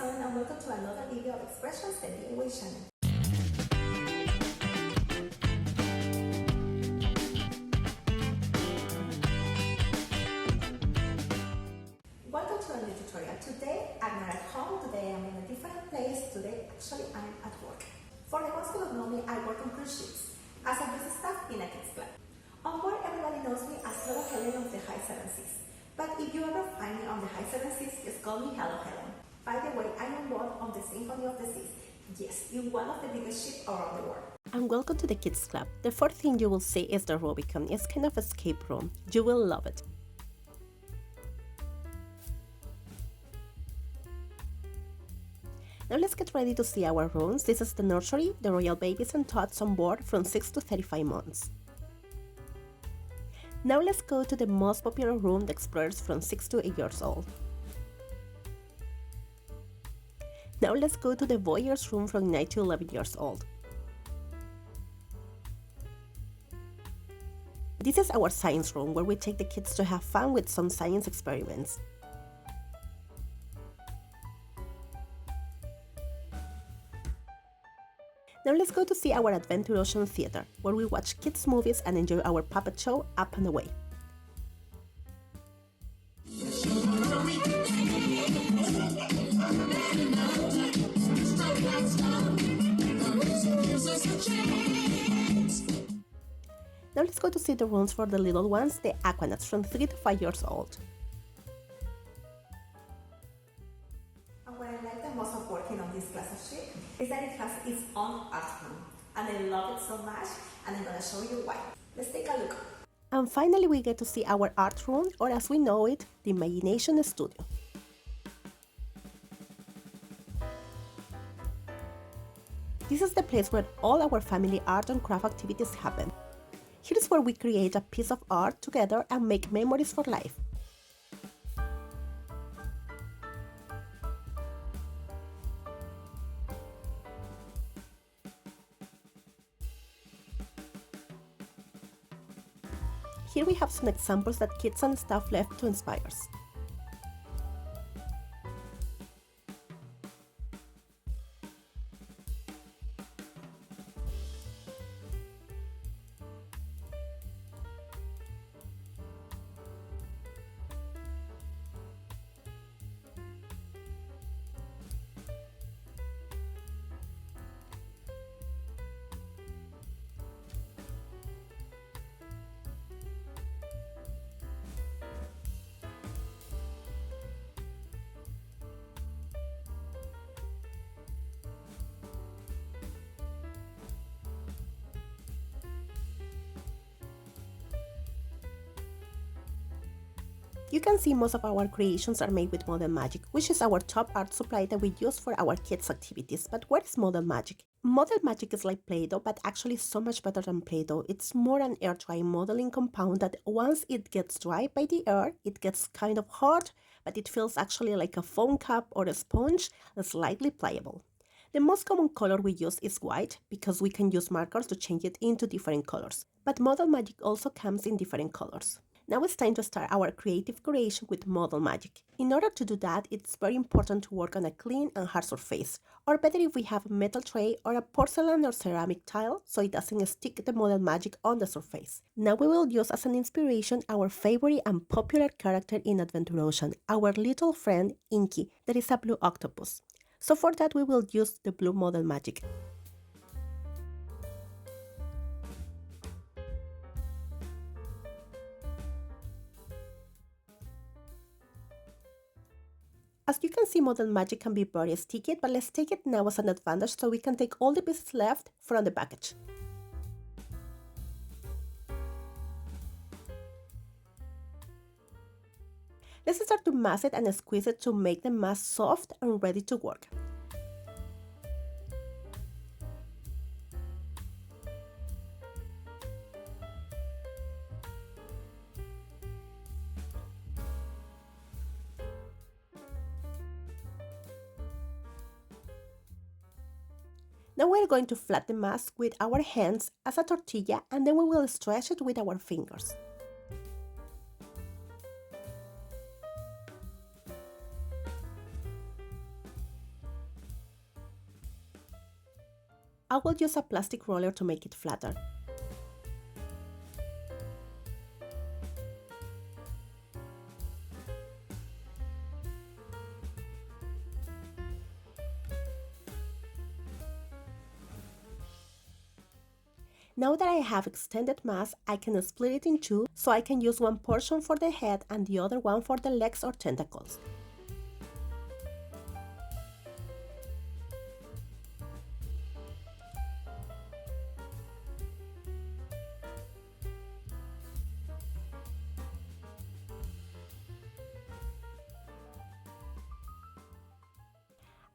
everyone and welcome to another video of Expressions the DIY channel. Welcome to a new tutorial. Today I'm not at home, today I'm in a different place, today actually I'm at work. For the ones who don't know me, I work on cruise ships as a business staff in a kids club. On board everybody knows me as Hello Helen of the High Seven Seas. But if you ever find me on the High Seven Seas, just call me Hello Helen. By the way, I'm on board on the Symphony of the Seas. Yes, in one of the biggest ships around the world. And welcome to the Kids Club. The first thing you will see is the Rubicon. It's kind of escape room. You will love it. Now let's get ready to see our rooms. This is the nursery, the royal babies and tots on board from 6 to 35 months. Now let's go to the most popular room, the explorers from 6 to 8 years old. Now let's go to the voyeurs room from 9 to 11 years old. This is our science room where we take the kids to have fun with some science experiments. Now let's go to see our Adventure Ocean Theater, where we watch kids' movies and enjoy our puppet show Up and Away. Now let's go to see the rooms for the little ones, the aquanauts from 3 to 5 years old. And what I like the most of working on this class of ship is that it has its own art room. And I love it so much, and I'm gonna show you why. Let's take a look. And finally we get to see our art room, or as we know it, the Imagination Studio. This is the place where all our family art and craft activities happen. Here is where we create a piece of art together and make memories for life. Here we have some examples that kids and staff left to inspire us. You can see most of our creations are made with modelmagic, which is our top art supply that we use for our kids' activities. But what is modelmagic? Modelmagic is like Play-Doh, but actually so much better than Play-Doh. It's more an air-dry modeling compound that once it gets dry by the air, it gets kind of hard, but it feels actually like a foam cup or a sponge, slightly pliable. The most common color we use is white, because we can use markers to change it into different colors. But modelmagic also comes in different colors. Now it's time to start our creative creation with modelmagic. In order to do that, it's very important to work on a clean and hard surface, or better if we have a metal tray or a porcelain or ceramic tile so it doesn't stick the modelmagic on the surface. Now we will use as an inspiration our favorite and popular character in Adventure Ocean, our little friend Inky, that is a blue octopus. So for that we will use the blue modelmagic. As you can see, modelmagic can be very sticky, but let's take it now as an advantage so we can take all the pieces left from the package. Let's start to mass it and squeeze it to make the mass soft and ready to work. Now we're going to flat the mass with our hands as a tortilla, and then we will stretch it with our fingers. I will use a plastic roller to make it flatter. Now that I have extended mass, I can split it in two, so I can use one portion for the head and the other one for the legs or tentacles.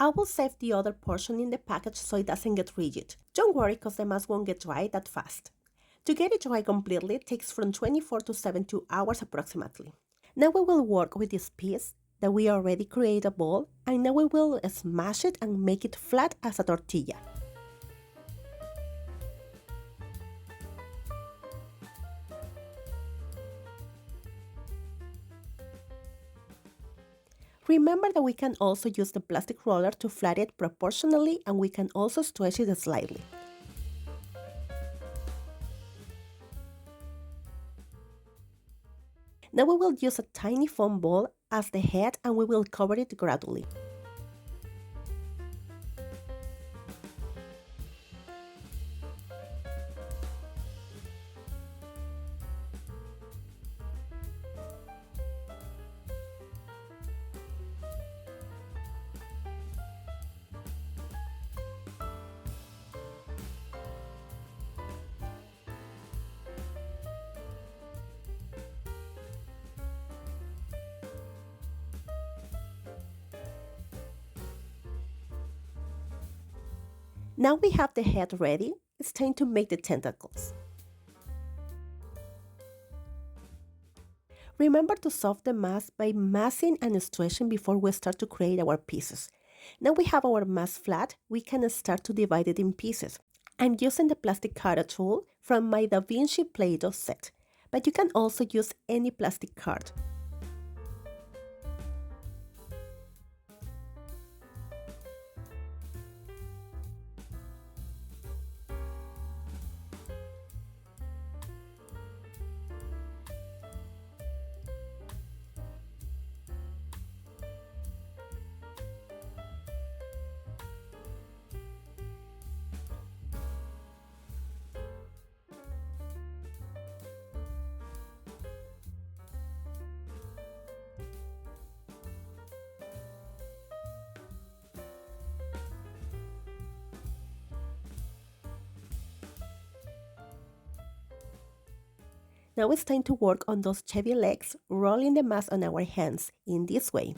I will save the other portion in the package so it doesn't get rigid. Don't worry, because the mask won't get dry that fast. To get it dry completely, it takes from 24 to 72 hours approximately. Now we will work with this piece that we already created a ball, and now we will smash it and make it flat as a tortilla. Remember that we can also use the plastic roller to flatten it proportionally, and we can also stretch it slightly. Now we will use a tiny foam ball as the head, and we will cover it gradually. Now we have the head ready, it's time to make the tentacles. Remember to soften the mask by massing and stretching before we start to create our pieces. Now we have our mask flat, we can start to divide it in pieces. I'm using the plastic cutter tool from my Da Vinci Play-Doh set, but you can also use any plastic card. Now it's time to work on those chubby legs, rolling the mask on our hands in this way.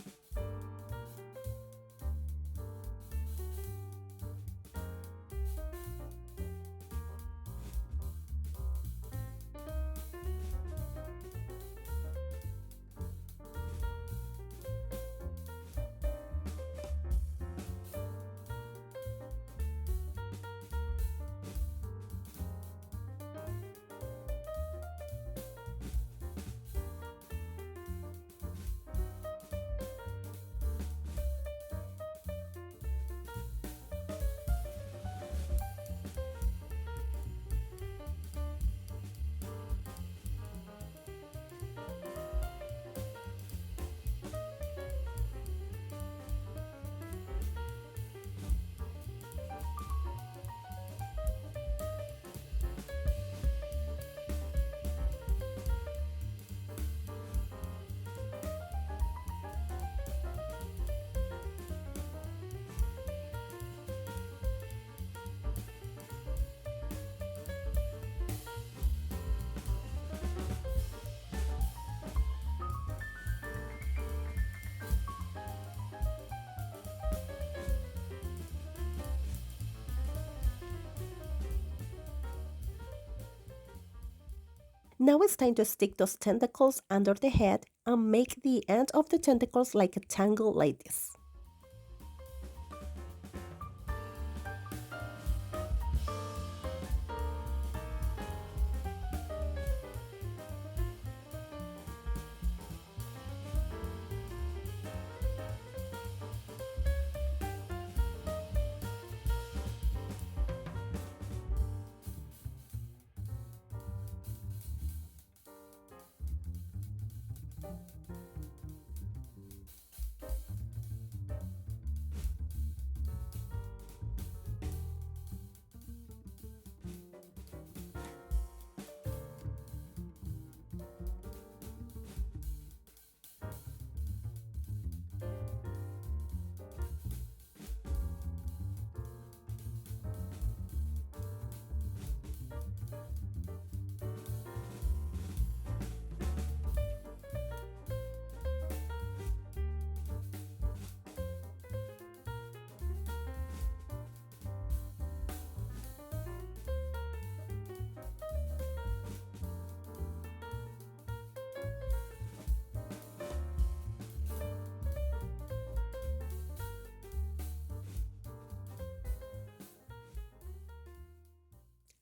Now it's time to stick those tentacles under the head and make the end of the tentacles like a tangle like this.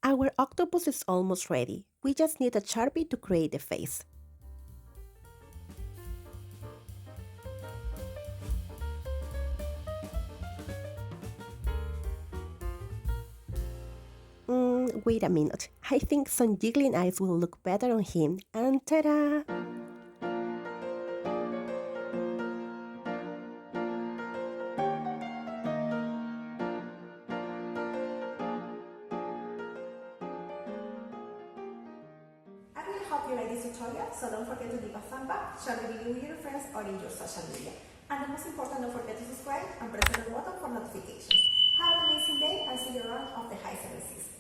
Our octopus is almost ready. We just need a Sharpie to create the face. Wait a minute. I think some jiggling eyes will look better on him. And ta-da! I really hope you like this tutorial, so don't forget to give a thumb up, share the video with your friends or in your social media. And the most important, don't forget to subscribe and press the bell button for notifications. Have an amazing day and see you around of the high 7 season.